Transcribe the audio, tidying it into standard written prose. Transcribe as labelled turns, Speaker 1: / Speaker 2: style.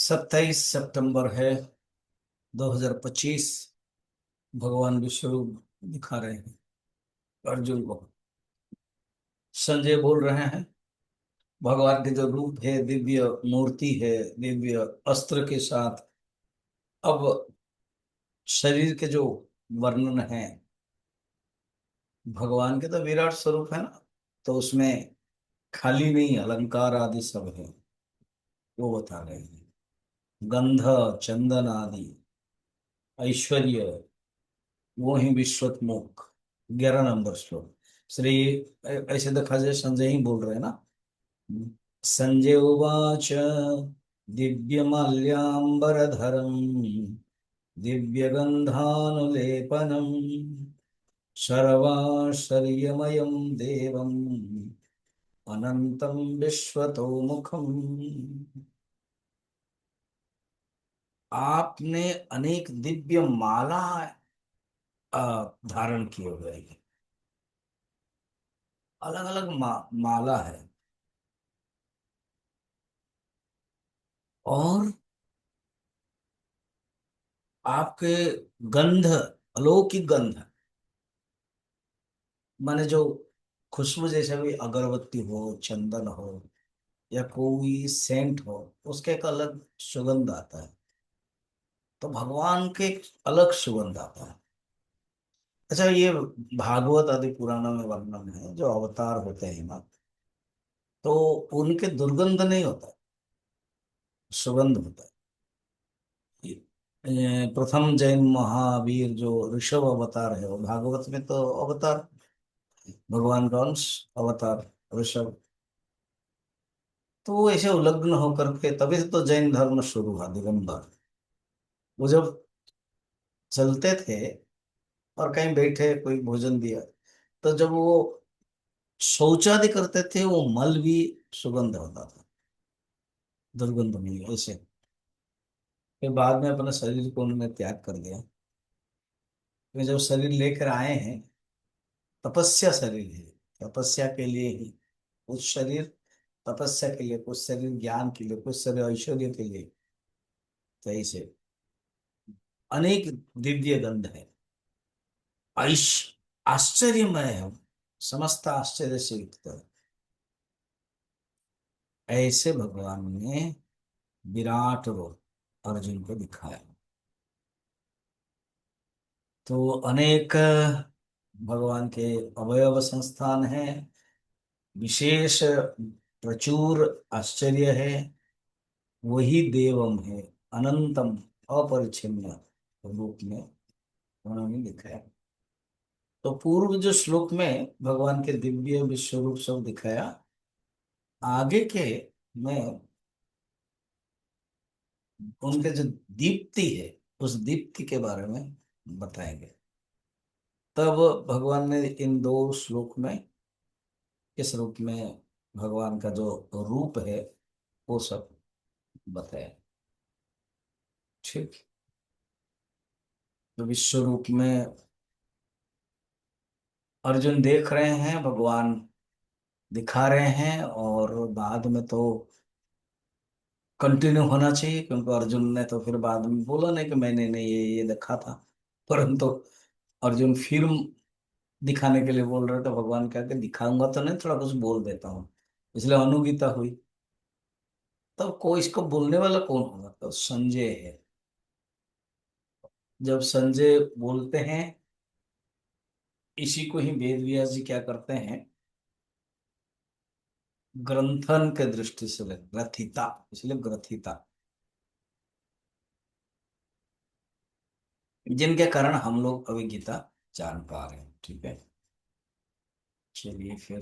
Speaker 1: 27 सितंबर है 2025। भगवान विष्णु दिखा रहे हैं अर्जुन को। संजय बोल रहे हैं भगवान के जो रूप है, दिव्य मूर्ति है, दिव्य अस्त्र के साथ। अब शरीर के जो वर्णन है, भगवान के तो विराट स्वरूप है ना, तो उसमें खाली नहीं, अलंकार आदि सब है, वो बता रहे हैं। गंध, चंदन आदि, ऐश्वर्य, वो ही विश्वतमुख। 11 नंबर श्लोक। श्री ऐसे देखा जाए संजय ही बोल रहे हैं ना। संजय उवाच दिव्यमाल्याम्बरधरम् दिव्यगन्धानुलेपनम् सर्वाश्चर्यमयं देवम् अनंतं विश्वतोमुखम्। आपने अनेक दिव्य माला धारण किए हुए हैं। अलग अलग माला है। और आपके गंध, अलौकिक गंध, माने जो खुशबू, जैसे भी अगरबत्ती हो, चंदन हो, या कोई सेंट हो, उसका एक अलग सुगंध आता है। तो भगवान के एक अलग सुगंध आता है। अच्छा, ये भागवत आदि पुराणों में वर्णन है, जो अवतार होते हैं ना, तो उनके दुर्गंध नहीं होता, सुगंध होता है। प्रथम जैन महावीर जो ऋषभ अवतार है, वो भागवत में तो अवतार, भगवान का अंश अवतार ऋषभ। तो वो ऐसे उलग्न होकर के, तभी से तो जैन धर्म शुरू हुआ, दिगंबर। वो जब चलते थे और कहीं बैठे, कोई भोजन दिया, तो जब वो शौचादि करते थे, वो मल भी सुगंध होता था, दुर्गंध नहीं, ऐसे। फिर बाद में अपने शरीर को उन्होंने त्याग कर दिया। फिर जब शरीर लेकर आए हैं, तपस्या शरीर है, तपस्या के लिए ही। कुछ शरीर तपस्या के लिए, कुछ शरीर ज्ञान के लिए, कुछ शरीर ऐश्वर्य के लिए। तो ऐसे अनेक दिव्य गंध है। ऐश आश्चर्यमय है, समस्त आश्चर्य से युक्त है। ऐसे भगवान ने विराट रूप अर्जुन को दिखाया। तो अनेक भगवान के अवयव संस्थान हैं, विशेष प्रचुर आश्चर्य है। वही देवम है, अनंतम, अपरिच्छिन्न रूप में उन्होंने दिखाया। तो पूर्व जो श्लोक में भगवान के दिव्य विश्व रूप सब दिखाया, आगे के में उनके जो दीप्ति है, उस दीप्ति के बारे में बताएंगे। तब भगवान ने इन दो श्लोक में, इस रूप में भगवान का जो रूप है, वो सब बताया। ठीक। तो विश्व रूप में अर्जुन देख रहे हैं, भगवान दिखा रहे हैं, और बाद में तो कंटिन्यू होना चाहिए, क्योंकि अर्जुन ने तो फिर बाद में बोला नहीं कि मैंने नहीं ये देखा था। परंतु अर्जुन फिर दिखाने के लिए बोल रहे थे, भगवान क्या कि दिखाऊंगा तो नहीं, थोड़ा कुछ बोल देता हूँ। इसलिए अनुगीता हुई। तब कोई इसको बोलने वाला कौन होगा? तो संजय है। जब संजय बोलते हैं, इसी को ही वेद व्यास जी क्या करते हैं, ग्रंथन के दृष्टि से ग्रथिता, इसलिए ग्रथिता, जिनके कारण हम लोग अभी गीता जान पा रहे हैं। ठीक है, चलिए फिर।